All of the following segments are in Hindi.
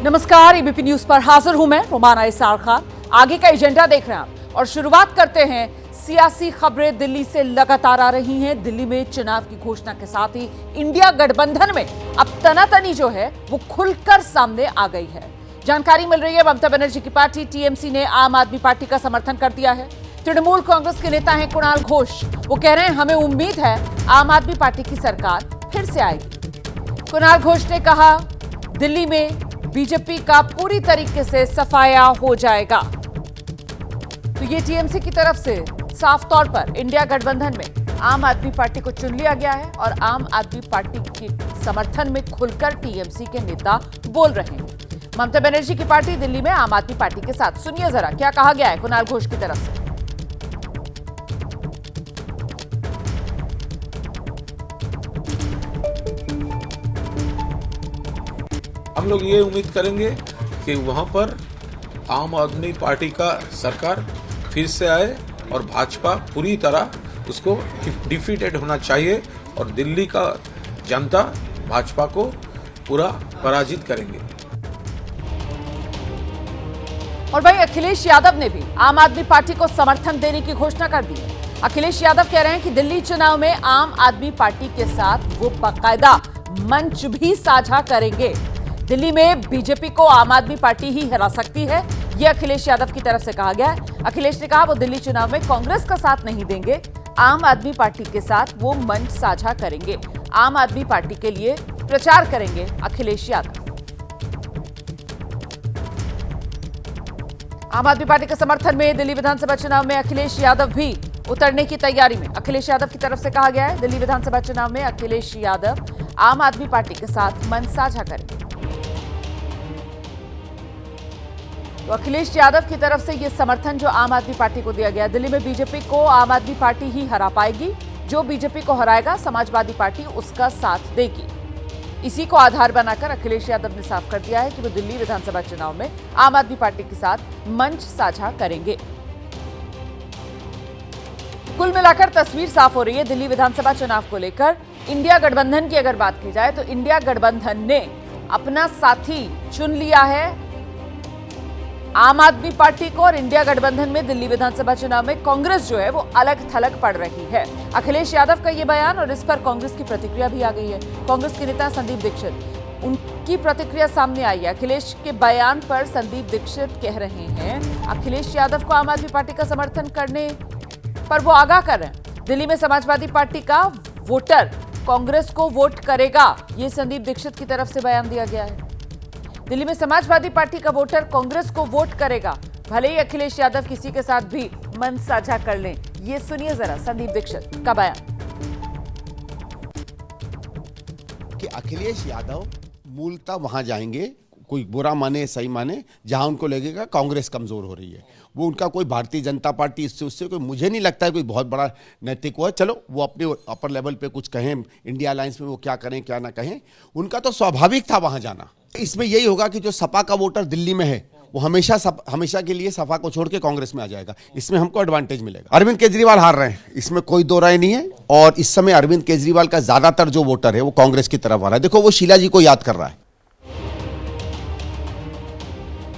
नमस्कार, एबीपी न्यूज पर हाजिर हूं मैं रुमाना इसार खान। आगे का एजेंडा देख रहे हैं आप और शुरुआत करते हैं। सियासी खबरें दिल्ली से लगातार आ रही हैं। दिल्ली में चुनाव की घोषणा के साथ ही इंडिया गठबंधन में अब तनातनी जो है वो खुलकर सामने आ गई है। जानकारी मिल रही है ममता बनर्जी की पार्टी टीएमसी ने आम आदमी पार्टी का समर्थन कर दिया है। तृणमूल कांग्रेस के नेता हैं कुणाल घोष, वो कह रहे हैं हमें उम्मीद है आम आदमी पार्टी की सरकार फिर से आएगी। कुणाल घोष ने कहा दिल्ली में बीजेपी का पूरी तरीके से सफाया हो जाएगा। तो ये टीएमसी की तरफ से साफ तौर पर इंडिया गठबंधन में आम आदमी पार्टी को चुन लिया गया है और आम आदमी पार्टी के समर्थन में खुलकर टीएमसी के नेता बोल रहे हैं। ममता बनर्जी की पार्टी दिल्ली में आम आदमी पार्टी के साथ, सुनिए जरा क्या कहा गया है कुणाल घोष की तरफ से। हम लोग ये उम्मीद करेंगे कि वहां पर आम आदमी पार्टी का सरकार फिर से आए और भाजपा पूरी तरह उसको डिफीटेड होना चाहिए और दिल्ली का जनता भाजपा को पूरा पराजित करेंगे। और वहीं अखिलेश यादव ने भी आम आदमी पार्टी को समर्थन देने की घोषणा कर दी है। अखिलेश यादव कह रहे हैं कि दिल्ली चुनाव में आम आदमी पार्टी के साथ वो बाकायदा मंच भी साझा करेंगे। दिल्ली में बीजेपी को आम आदमी पार्टी ही हरा सकती है, यह अखिलेश यादव की तरफ से कहा गया है। अखिलेश ने कहा वो दिल्ली चुनाव में कांग्रेस का साथ नहीं देंगे, आम आदमी पार्टी के साथ वो मंच साझा करेंगे, आम आदमी पार्टी के लिए प्रचार करेंगे अखिलेश यादव। आम आदमी पार्टी के समर्थन में दिल्ली विधानसभा चुनाव में अखिलेश यादव भी उतरने की तैयारी में। अखिलेश यादव की तरफ से कहा गया है दिल्ली विधानसभा चुनाव में अखिलेश यादव आम आदमी पार्टी के साथ मंच साझा करेंगे। तो अखिलेश यादव की तरफ से यह समर्थन जो आम आदमी पार्टी को दिया गया, दिल्ली में बीजेपी को आम आदमी पार्टी ही हरा पाएगी, जो बीजेपी को हराएगा समाजवादी पार्टी उसका साथ देगी। इसी को आधार बनाकर अखिलेश यादव ने साफ कर दिया है कि वो दिल्ली विधानसभा चुनाव में आम आदमी पार्टी के साथ मंच साझा करेंगे। कुल मिलाकर तस्वीर साफ हो रही है दिल्ली विधानसभा चुनाव को लेकर। इंडिया गठबंधन की अगर बात की जाए तो इंडिया गठबंधन ने अपना साथी चुन लिया है आम आदमी पार्टी को, और इंडिया गठबंधन में दिल्ली विधानसभा चुनाव में कांग्रेस जो है वो अलग थलग पड़ रही है। अखिलेश यादव का ये बयान और इस पर कांग्रेस की प्रतिक्रिया भी आ गई है। कांग्रेस के नेता संदीप दीक्षित, उनकी प्रतिक्रिया सामने आई है। अखिलेश के बयान पर संदीप दीक्षित कह रहे हैं अखिलेश यादव को आम आदमी पार्टी का समर्थन करने पर वो आगाह कर रहे हैं। दिल्ली में समाजवादी पार्टी का वोटर कांग्रेस को वोट करेगा, ये संदीप दीक्षित की तरफ से बयान दिया गया है। दिल्ली में समाजवादी पार्टी का वोटर कांग्रेस को वोट करेगा, भले ही अखिलेश यादव किसी के साथ भी मंच साझा कर लें। ये सुनिए जरा संदीप दीक्षित का बयान। कि अखिलेश यादव मूलतः वहां जाएंगे, कोई बुरा माने सही माने, जहां उनको लगेगा कांग्रेस कमजोर हो रही है। वो उनका कोई भारतीय जनता पार्टी इससे उससे कोई, मुझे नहीं लगता है कोई बहुत बड़ा नैतिक हो। चलो वो अपने अपर लेवल पे कुछ कहें, इंडिया अलायंस में वो क्या करें क्या ना कहें, उनका तो स्वाभाविक था वहां जाना। इसमें यही होगा कि जो सपा का वोटर दिल्ली में है वो हमेशा के लिए सपा को छोड़ के कांग्रेस में आ जाएगा। इसमें हमको एडवांटेज मिलेगा। अरविंद केजरीवाल हार रहे हैं, इसमें कोई दो राय नहीं है। और इस समय अरविंद केजरीवाल का ज्यादातर जो वोटर है वो कांग्रेस की तरफ आ रहा है। देखो वो शीला जी को याद कर रहा है।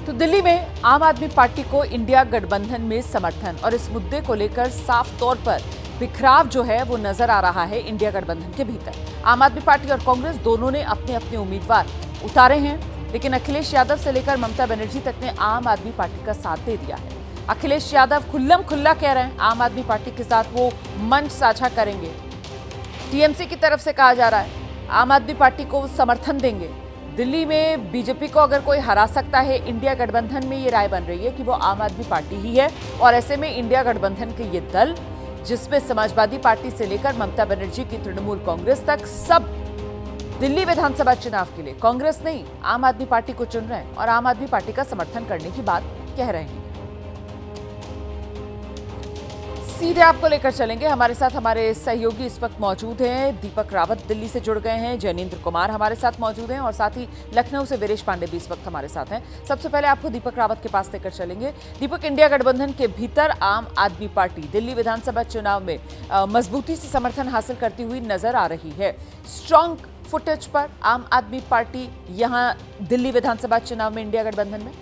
तो दिल्ली में आम आदमी पार्टी को इंडिया गठबंधन में समर्थन और इस मुद्दे को लेकर साफ तौर पर बिखराव जो है वो नजर आ रहा है इंडिया गठबंधन के भीतर। आम आदमी पार्टी और कांग्रेस दोनों ने अपने अपने उम्मीदवार उतारे हैं, लेकिन अखिलेश यादव से लेकर ममता बनर्जी तक ने आम आदमी पार्टी का साथ दे दिया है। अखिलेश यादव खुल्लम खुल्ला कह रहे हैं आम आदमी पार्टी के साथ वो मंच साझा करेंगे। टीएमसी की तरफ से कहा जा रहा है आम आदमी पार्टी को समर्थन देंगे। दिल्ली में बीजेपी को अगर कोई हरा सकता है, इंडिया गठबंधन में ये राय बन रही है कि वो आम आदमी पार्टी ही है। और ऐसे में इंडिया गठबंधन के ये दल, जिसमें समाजवादी पार्टी से लेकर ममता बनर्जी की तृणमूल कांग्रेस तक, सब दिल्ली विधानसभा चुनाव के लिए कांग्रेस नहीं आम आदमी पार्टी को चुन रहे हैं और आम आदमी पार्टी का समर्थन करने की बात कह रहे हैं। सीधे आपको लेकर चलेंगे, हमारे साथ हमारे सहयोगी इस वक्त मौजूद हैं। दीपक रावत दिल्ली से जुड़ गए हैं, जैनेन्द्र कुमार हमारे साथ मौजूद हैं और साथ ही लखनऊ से वीरेश पांडे भी इस वक्त हमारे साथ हैं। सबसे पहले आपको दीपक रावत के पास लेकर चलेंगे। दीपक, इंडिया गठबंधन के भीतर आम आदमी पार्टी दिल्ली विधानसभा चुनाव में मजबूती से समर्थन हासिल करती हुई नजर आ रही है। स्ट्रॉन्ग फुटेज पर आम आदमी पार्टी यहां दिल्ली विधानसभा चुनाव में इंडिया गठबंधन में?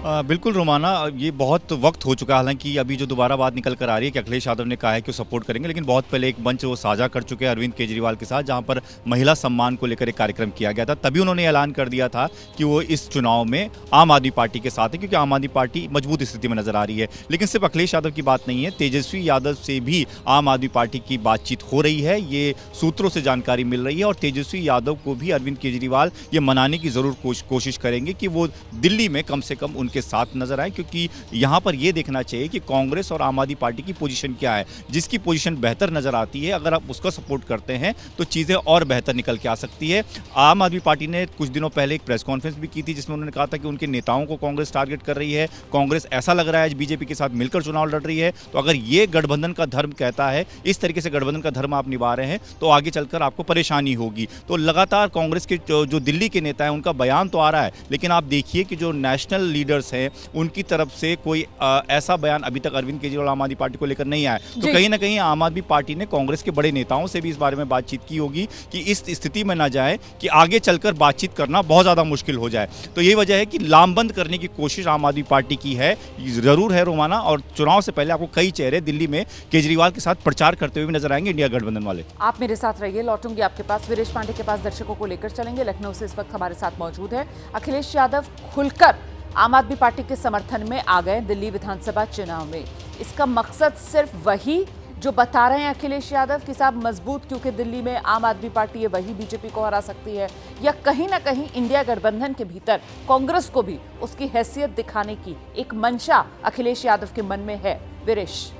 बिल्कुल रोमाना, ये बहुत वक्त हो चुका है। हालांकि अभी जो दोबारा बात निकल कर आ रही है कि अखिलेश यादव ने कहा है कि वो सपोर्ट करेंगे, लेकिन बहुत पहले एक मंच वो साझा कर चुके हैं अरविंद केजरीवाल के साथ, जहां पर महिला सम्मान को लेकर एक कार्यक्रम किया गया था। तभी उन्होंने ऐलान कर दिया था कि वो इस चुनाव में आम आदमी पार्टी के साथ है, क्योंकि आम आदमी पार्टी मजबूत स्थिति में नजर आ रही है। लेकिन सिर्फ अखिलेश यादव की बात नहीं है, तेजस्वी यादव से भी आम आदमी पार्टी की बातचीत हो रही है। ये सूत्रों से जानकारी मिल रही है और तेजस्वी यादव को भी अरविंद केजरीवाल ये मनाने की जरूर कोशिश करेंगे कि वो दिल्ली में कम से कम उनके साथ नजर आए, क्योंकि यहां पर यह देखना चाहिए कि कांग्रेस और आम आदमी पार्टी की पोजीशन क्या है। जिसकी पोजीशन बेहतर नजर आती है, अगर आप उसका सपोर्ट करते हैं तो चीजें और बेहतर निकल के आ सकती है। आम आदमी पार्टी ने कुछ दिनों पहले एक प्रेस कॉन्फ्रेंस भी की थी, जिसमें उन्होंने कहा था कि उनके नेताओं को कांग्रेस टारगेट कर रही है। कांग्रेस ऐसा लग रहा है आज बीजेपी के साथ मिलकर चुनाव लड़ रही है। तो अगर ये गठबंधन का धर्म कहता है, इस तरीके से गठबंधन का धर्म आप निभा रहे हैं, तो आगे चलकर आपको परेशानी होगी। तो लगातार कांग्रेस के जो दिल्ली के नेता हैं, उनका बयान तो आ रहा है, लेकिन आप देखिए कि जो नेशनल लीडर्स हैं उनकी तरफ से कोई ऐसा बयान अभी तक अरविंद केजरीवाल आम आदमी पार्टी को लेकर नहीं आया। तो कहीं ना कहीं आम आदमी पार्टी ने कांग्रेस के बड़े नेताओं से भी इस बारे में बातचीत की होगी कि इस स्थिति में ना जाए कि आगे चलकर बातचीत करना बहुत ज्यादा मुश्किल हो जाए। तो यही वजह है कि लामबंद करने की कोशिश आम आदमी पार्टी की है, जरूर है रोमाना। और चुनाव से पहले आपको कई चेहरे दिल्ली में केजरीवाल के साथ प्रचार करते हुए भी नजर आएंगे इंडिया गठबंधन वाले। आप मेरे साथ रहिए, लौटूंगी आपके पास। वीरेश पांडे के पास दर्शकों को लेकर चलेंगे। लखनऊ से इस वक्त हमारे साथ मौजूद है अखिलेश यादव। खुलकर आम आदमी पार्टी के समर्थन में आ गए दिल्ली विधानसभा चुनाव में। इसका मकसद सिर्फ वही जो बता रहे हैं अखिलेश यादव कि साहब मजबूत, क्योंकि दिल्ली में आम आदमी पार्टी है वही बीजेपी को हरा सकती है, या कहीं ना कहीं इंडिया गठबंधन के भीतर कांग्रेस को भी उसकी हैसियत दिखाने की एक मंशा अखिलेश यादव के मन में है? वीरेश,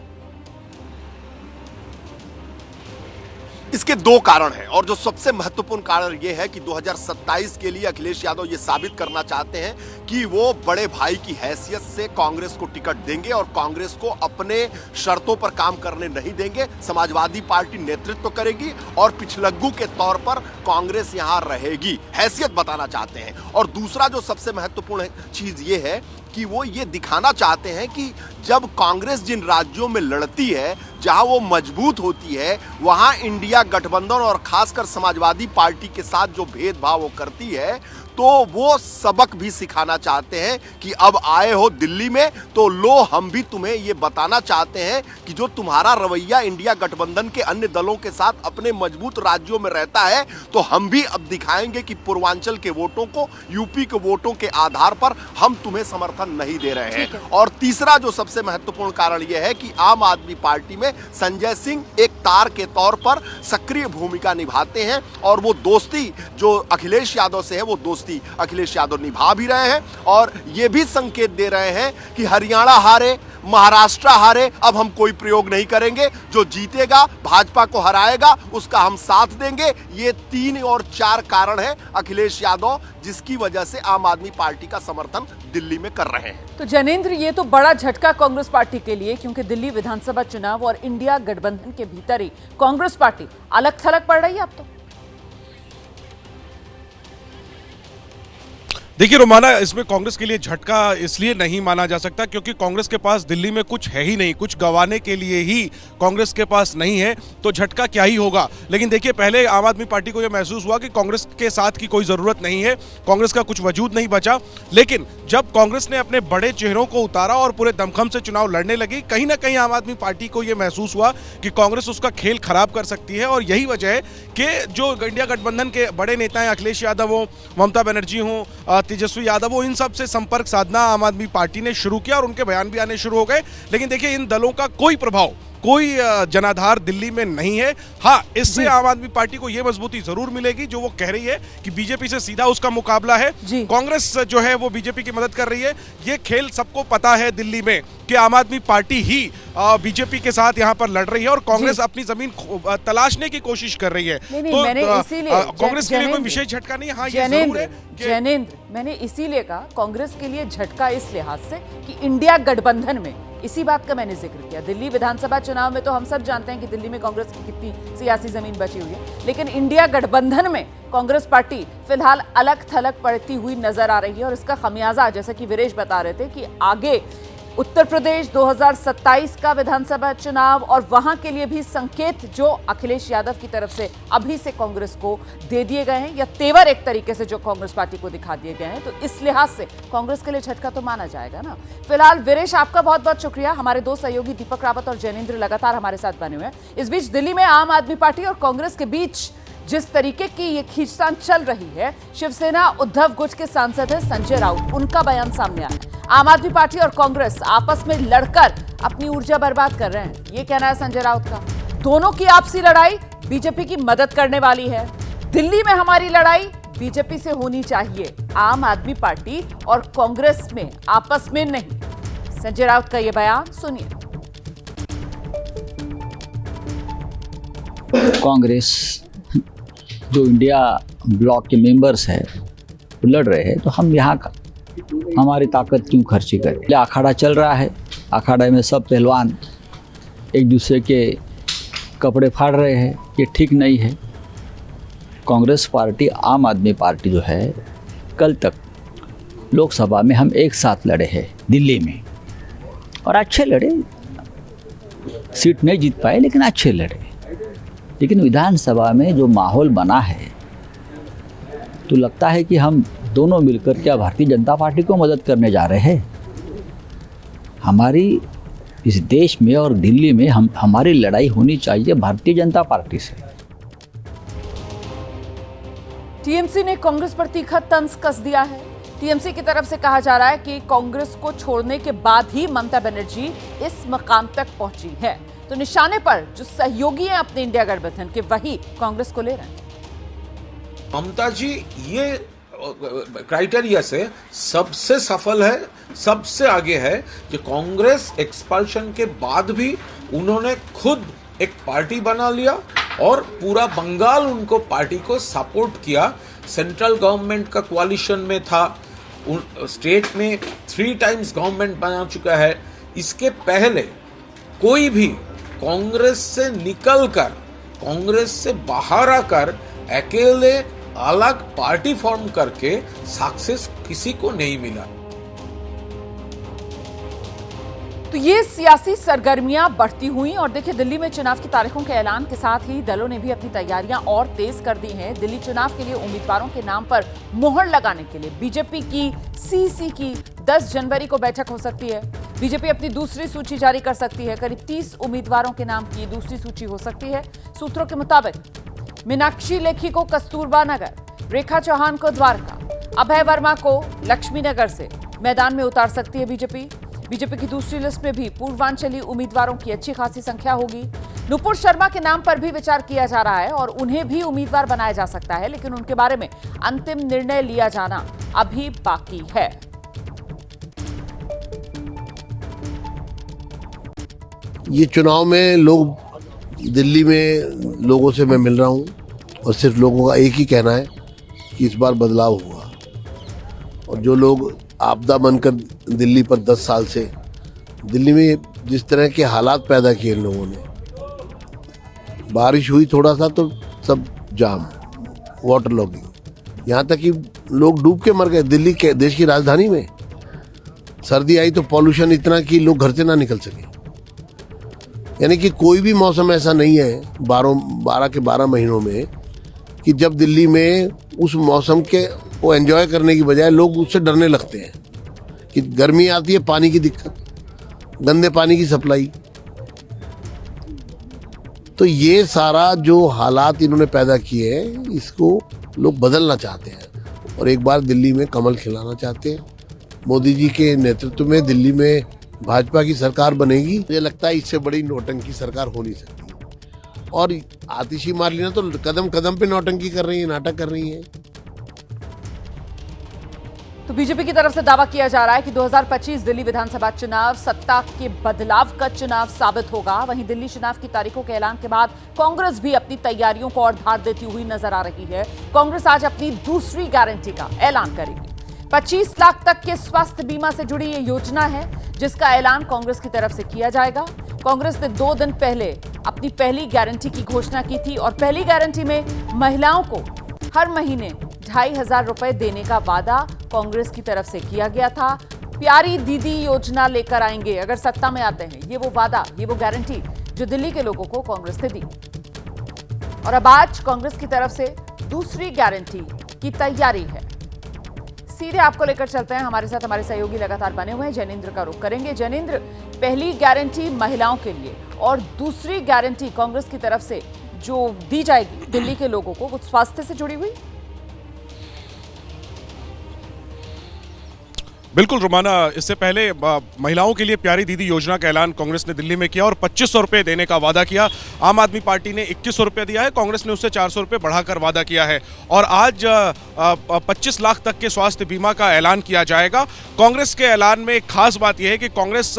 इसके दो कारण हैं, और जो सबसे महत्वपूर्ण कारण यह है कि 2027 के लिए अखिलेश यादव ये साबित करना चाहते हैं कि वो बड़े भाई की हैसियत से कांग्रेस को टिकट देंगे और कांग्रेस को अपने शर्तों पर काम करने नहीं देंगे। समाजवादी पार्टी नेतृत्व करेगी और पिछलग्गू के तौर पर कांग्रेस यहां रहेगी, हैसियत बताना चाहते हैं। और दूसरा जो सबसे महत्वपूर्ण चीज ये है कि वो ये दिखाना चाहते हैं कि जब कांग्रेस जिन राज्यों में लड़ती है, जहां वो मजबूत होती है, वहां इंडिया गठबंधन और खासकर समाजवादी पार्टी के साथ जो भेदभाव वो करती है, तो वो सबक भी सिखाना चाहते हैं कि अब आए हो दिल्ली में तो लो, हम भी तुम्हें ये बताना चाहते हैं कि जो तुम्हारा रवैया इंडिया गठबंधन के अन्य दलों के साथ अपने मजबूत राज्यों में रहता है, तो हम भी अब दिखाएंगे कि पूर्वांचल के वोटों को, यूपी के वोटों के आधार पर हम तुम्हें समर्थन नहीं दे रहे हैं। और तीसरा जो सबसे महत्वपूर्ण कारण यह है कि आम आदमी पार्टी में संजय सिंह एक तार के तौर पर सक्रिय भूमिका निभाते हैं, और वो दोस्ती जो अखिलेश यादव से है, वो दोस्ती अखिलेश यादव निभा भी रहे हैं। और ये भी संकेत दे रहे हैं कि हरियाणा हारे, महाराष्ट्र हारे, अब हम कोई प्रयोग नहीं करेंगे, जो जीतेगा, भाजपा को हराएगा, उसका हम साथ देंगे। ये 3 और 4 कारण हैं अखिलेश यादव जिसकी वजह से आम आदमी पार्टी का समर्थन दिल्ली में कर रहे हैं। तो जैनेंद्र, ये तो बड़ा झटका कांग्रेस पार्टी के लिए, क्योंकि दिल्ली विधानसभा चुनाव और इंडिया गठबंधन के भीतर ही कांग्रेस पार्टी अलग थलग पड़ रही है अब तो। देखिए रोमाना, इसमें कांग्रेस के लिए झटका इसलिए नहीं माना जा सकता क्योंकि कांग्रेस के पास दिल्ली में कुछ है ही नहीं, कुछ गंवाने के लिए ही कांग्रेस के पास नहीं है, तो झटका क्या ही होगा। लेकिन देखिए, पहले आम आदमी पार्टी को यह महसूस हुआ कि कांग्रेस के साथ की कोई ज़रूरत नहीं है, कांग्रेस का कुछ वजूद नहीं बचा। लेकिन जब कांग्रेस ने अपने बड़े चेहरों को उतारा और पूरे दमखम से चुनाव लड़ने लगी, कहीं ना कहीं आम आदमी पार्टी को यह महसूस हुआ कि कांग्रेस उसका खेल खराब कर सकती है। और यही वजह है कि जो इंडिया गठबंधन के बड़े नेता हैं, अखिलेश यादव हो, ममता बनर्जी हो, तेजस्वी यादव हो, इन सब से संपर्क साधना आम आदमी पार्टी ने शुरू किया और उनके बयान भी आने शुरू हो गए। लेकिन देखिए, इन दलों का कोई प्रभाव, कोई जनाधार दिल्ली में नहीं है। हाँ, इससे आम आदमी पार्टी को यह मजबूती जरूर मिलेगी जो वो कह रही है कि बीजेपी से सीधा उसका मुकाबला है। कांग्रेस जो है वो बीजेपी की मदद कर रही है। ये खेल सबको पता है दिल्ली में कि आम आदमी पार्टी ही बीजेपी के साथ यहाँ पर लड़ रही है और कांग्रेस अपनी जमीन तलाशने की कोशिश कर रही है। तो कांग्रेस के लिए कोई विशेष झटका नहीं है। हाँ, ये जरूर है। जैनेंद्र, मैंने इसीलिए कहा कांग्रेस के लिए झटका इस लिहाज से कि इंडिया गठबंधन में, इसी बात का मैंने जिक्र किया। दिल्ली विधानसभा चुनाव में तो हम सब जानते हैं कि दिल्ली में कांग्रेस की कितनी सियासी जमीन बची हुई है, लेकिन इंडिया गठबंधन में कांग्रेस पार्टी फिलहाल अलग थलग पड़ती हुई नजर आ रही है। और इसका खमियाजा, जैसा कि वीरेश बता रहे थे, कि आगे उत्तर प्रदेश 2027 का विधानसभा चुनाव और वहां के लिए भी संकेत जो अखिलेश यादव की तरफ से अभी से कांग्रेस को दे दिए गए हैं, या तेवर एक तरीके से जो कांग्रेस पार्टी को दिखा दिए गए हैं, तो इस लिहाज से कांग्रेस के लिए झटका तो माना जाएगा ना। फिलहाल वीरेश, आपका बहुत बहुत शुक्रिया। हमारे दो सहयोगी दीपक रावत और जैनेंद्र लगातार हमारे साथ बने हुए हैं। इस बीच दिल्ली में आम आदमी पार्टी और कांग्रेस के बीच जिस तरीके की ये खींचतान चल रही है, शिवसेना उद्धव गुट के सांसद है संजय राउत, उनका बयान सामने आया। आम आदमी पार्टी और कांग्रेस आपस में लड़कर अपनी ऊर्जा बर्बाद कर रहे हैं, ये कहना है संजय राउत का। दोनों की आपसी लड़ाई बीजेपी की मदद करने वाली है। दिल्ली में हमारी लड़ाई बीजेपी से होनी चाहिए, आम आदमी पार्टी और कांग्रेस में आपस में नहीं। संजय राउत का यह बयान सुनिए। कांग्रेस जो इंडिया ब्लॉक के मेंबर्स है वो लड़ रहे हैं, तो हम यहाँ का हमारी ताकत क्यों खर्ची करें। अखाड़ा चल रहा है, अखाड़े में सब पहलवान एक दूसरे के कपड़े फाड़ रहे हैं, ये ठीक नहीं है। कांग्रेस पार्टी आम आदमी पार्टी जो है, कल तक लोकसभा में हम एक साथ लड़े हैं दिल्ली में, और अच्छे लड़े, सीट नहीं जीत पाए लेकिन अच्छे लड़े। लेकिन विधानसभा में जो माहौल बना है, तो लगता है कि हम दोनों मिलकर क्या भारतीय जनता पार्टी को मदद करने जा रहे हैं। हमारी इस देश में और दिल्ली में हमारी लड़ाई होनी चाहिए भारतीय जनता पार्टी से। टीएमसी ने कांग्रेस पर तीखा तंज कस दिया है। टीएमसी की तरफ से कहा जा रहा है कि कांग्रेस को छोड़ने के बाद ही ममता बनर्जी इस मकाम तक पहुंची है, तो निशाने पर जो सहयोगी हैं अपने इंडिया गठबंधन के, वही कांग्रेस को ले रहे हैं। ममता जी ये क्राइटेरिया से सबसे सफल है, सबसे आगे है कि कांग्रेस एक्सपल्शन के बाद भी उन्होंने खुद एक पार्टी बना लिया और पूरा बंगाल उनको पार्टी को सपोर्ट किया। सेंट्रल गवर्नमेंट का कोalition में था, स्टेट में 3 टाइम्स गवर्नमेंट बना चुका है। इसके पहले कोई भी कांग्रेस से निकलकर, कांग्रेस से बाहर आकर अकेले अलग पार्टी फॉर्म करके सक्सेस किसी को नहीं मिला। तो ये सियासी सरगर्मियां बढ़ती हुई और देखिए दिल्ली में चुनाव की तारीखों के ऐलान के साथ ही दलों ने भी अपनी तैयारियां और तेज कर दी हैं। दिल्ली चुनाव के लिए उम्मीदवारों के नाम पर मोहर लगाने के लिए बीजेपी की सीसी की 10 जनवरी को बैठक हो सकती है। बीजेपी अपनी दूसरी सूची जारी कर सकती है। करीब 30 उम्मीदवारों के नाम की दूसरी सूची हो सकती है। सूत्रों के मुताबिक मीनाक्षी लेखी को कस्तूरबा नगर, रेखा चौहान को द्वारका, अभय वर्मा को लक्ष्मी नगर से मैदान में उतार सकती है बीजेपी। बीजेपी की दूसरी लिस्ट में भी पूर्वांचली उम्मीदवारों की अच्छी खासी संख्या होगी। नुपुर शर्मा के नाम पर भी विचार किया जा रहा है और उन्हें भी उम्मीदवार बनाया जा सकता है, लेकिन उनके बारे में अंतिम निर्णय लिया जाना अभी बाकी है। ये चुनाव में लोग, दिल्ली में लोगों से मैं मिल रहा हूँ और सिर्फ लोगों का एक ही कहना है कि इस बार बदलाव हुआ। और जो लोग आपदा बनकर दिल्ली पर 10 साल से, दिल्ली में जिस तरह के हालात पैदा किए इन लोगों ने, बारिश हुई थोड़ा सा तो सब जाम, वाटर लॉगिंग, यहाँ तक कि लोग डूब के मर गए। दिल्ली के देश की राजधानी में सर्दी आई तो पॉल्यूशन इतना कि लोग घर से ना निकल सके। यानी कि कोई भी मौसम ऐसा नहीं है 12 के 12 महीनों में कि जब दिल्ली में उस मौसम के वो एंजॉय करने की बजाय लोग उससे डरने लगते हैं कि गर्मी आती है, पानी की दिक्कत, गंदे पानी की सप्लाई। तो ये सारा जो हालात इन्होंने पैदा किए हैं, इसको लोग बदलना चाहते हैं और एक बार दिल्ली में कमल खिलाना चाहते हैं। मोदी जी के नेतृत्व में दिल्ली में भाजपा की सरकार बनेगी। मुझे लगता है इससे बड़ी नौटंकी सरकार हो नहीं सकती। और आतिशी मार्लिना तो कदम कदम पे नौटंकी कर रही है, नाटक कर रही है। तो बीजेपी की तरफ से दावा किया जा रहा है कि 2025 दिल्ली विधानसभा चुनाव सत्ता के बदलाव का चुनाव साबित होगा। वहीं दिल्ली चुनाव की तारीखों के ऐलान के बाद कांग्रेस भी अपनी तैयारियों को और धार देती हुई नजर आ रही है। कांग्रेस आज अपनी दूसरी गारंटी का ऐलान करेगी। 25 लाख तक के स्वास्थ्य बीमा से जुड़ी ये योजना है, जिसका ऐलान कांग्रेस की तरफ से किया जाएगा। कांग्रेस ने 2 दिन पहले अपनी पहली गारंटी की घोषणा की थी और पहली गारंटी में महिलाओं को हर महीने 2,500 रुपए देने का वादा कांग्रेस की तरफ से किया गया था। प्यारी दीदी योजना लेकर आएंगे अगर सत्ता में आते हैं। ये वो वादा, ये वो गारंटी जो दिल्ली के लोगों को कांग्रेस ने दी। और अब आज कांग्रेस की तरफ से दूसरी गारंटी की तैयारी है। सीधे आपको लेकर चलते हैं, हमारे साथ हमारे सहयोगी लगातार बने हुए हैं। जैनेंद्र का रुख करेंगे। जैनेंद्र, पहली गारंटी महिलाओं के लिए और दूसरी गारंटी कांग्रेस की तरफ से जो दी जाएगी दिल्ली के लोगों को, कुछ स्वास्थ्य से जुड़ी हुई। बिल्कुल रोमाना, इससे पहले महिलाओं के लिए प्यारी दीदी योजना का ऐलान कांग्रेस ने दिल्ली में किया और 2500 रुपए देने का वादा किया। आम आदमी पार्टी ने 2100 रुपए दिया है, कांग्रेस ने उससे 400 रुपए बढ़ाकर वादा किया है। और आज 25 लाख तक के स्वास्थ्य बीमा का ऐलान किया जाएगा। कांग्रेस के ऐलान में एक खास बात यह है कि कांग्रेस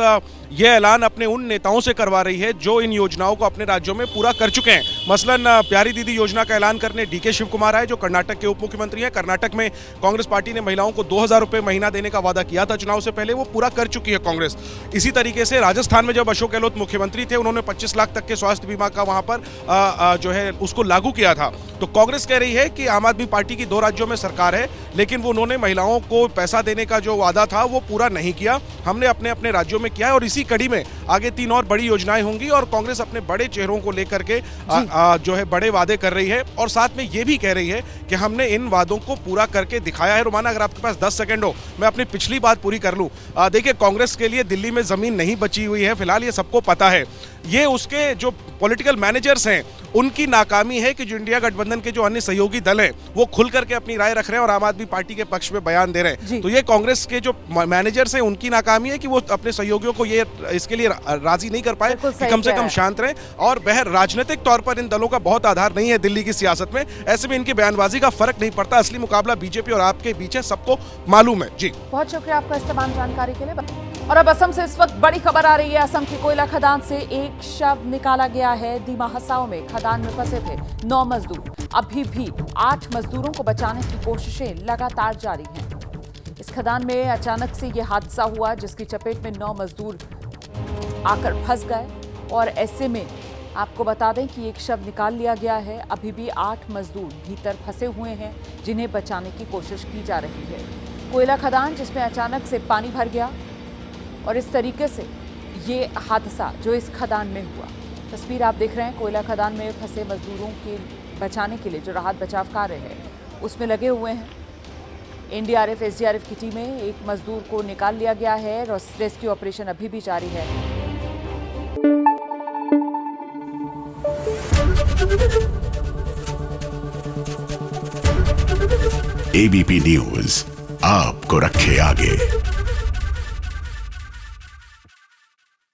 यह ऐलान अपने उन नेताओं से करवा रही है जो इन योजनाओं को अपने राज्यों में पूरा कर चुके हैं। मसलन प्यारी दीदी योजना का ऐलान करने डीके शिव कुमार आए, जो कर्नाटक के उप मुख्यमंत्री हैं। कर्नाटक में कांग्रेस पार्टी ने महिलाओं को 2000 रुपए महीना देने का वादा किया था चुनाव से पहले, वो पूरा कर चुकी है कांग्रेस। इसी तरीके से राजस्थान में जब अशोक गहलोत मुख्यमंत्री थे, उन्होंने 25 लाख तक के स्वास्थ्य बीमा का वहां पर जो है उसको लागू किया था। तो कांग्रेस कह रही है कि आम आदमी पार्टी की 2 राज्यों में सरकार है, लेकिन वो उन्होंने महिलाओं को पैसा देने का जो वादा था वो पूरा नहीं किया। हमने अपने अपने राज्यों में किया है और इसी कड़ी में आगे 3 और बड़ी योजनाएं होंगी और कांग्रेस अपने बड़े चेहरों को लेकर के जो है बड़े वादे कर रही है और साथ में ये भी कह रही है कि हमने इन वादों को पूरा करके दिखाया है। रोमाना, अगर आपके पास 10 सेकंड हो, मैं अपनी पिछली बात पूरी कर लूं। देखिए, कांग्रेस के लिए दिल्ली में जमीन नहीं बची हुई है फिलहाल, ये सबको पता है। ये उसके जो पॉलिटिकल मैनेजर्स हैं उनकी नाकामी है कि जो इंडिया गठबंधन के जो अन्य सहयोगी दल हैं वो खुल करके अपनी राय रख रहे हैं और आम आदमी पार्टी के पक्ष में बयान दे रहे हैं। तो ये कांग्रेस के जो मैनेजर्स हैं उनकी नाकामी है कि वो अपने सहयोगियों को ये इसके लिए राजी नहीं कर पाए कि कम से कम शांत रहें। और बहर राजनीतिक तौर पर इन दलों का बहुत आधार नहीं है दिल्ली की सियासत में, ऐसे में इनकी बयानबाजी का फर्क नहीं पड़ता। असली मुकाबला बीजेपी और आपके बीच है, सबको मालूम है। जी, बहुत शुक्रिया आपका इस तमाम जानकारी के लिए। और अब असम से इस वक्त बड़ी खबर आ रही है। असम की कोयला खदान से एक शव निकाला गया है। दीमा हसाओ में खदान में फंसे थे 9 मजदूर। अभी भी 8 मजदूरों को बचाने की कोशिशें लगातार जारी हैं। इस खदान में अचानक से यह हादसा हुआ जिसकी चपेट में 9 मजदूर आकर फंस गए और ऐसे में आपको बता दें कि एक शव निकाल लिया गया है। अभी भी 8 मजदूर भीतर फंसे हुए हैं जिन्हें बचाने की कोशिश की जा रही है। कोयला खदान जिसमें अचानक से पानी भर गया और इस तरीके से ये हादसा जो इस खदान में हुआ। तस्वीर आप देख रहे हैं, कोयला खदान में फंसे मजदूरों के बचाने के लिए जो राहत बचाव कार्य है उसमें लगे हुए हैं। एनडीआरएफ, एसडीआरएफ की टीमें, एक मजदूर को निकाल लिया गया है। रेस्क्यू ऑपरेशन अभी भी जारी है। एबीपी न्यूज आपको रखे आगे।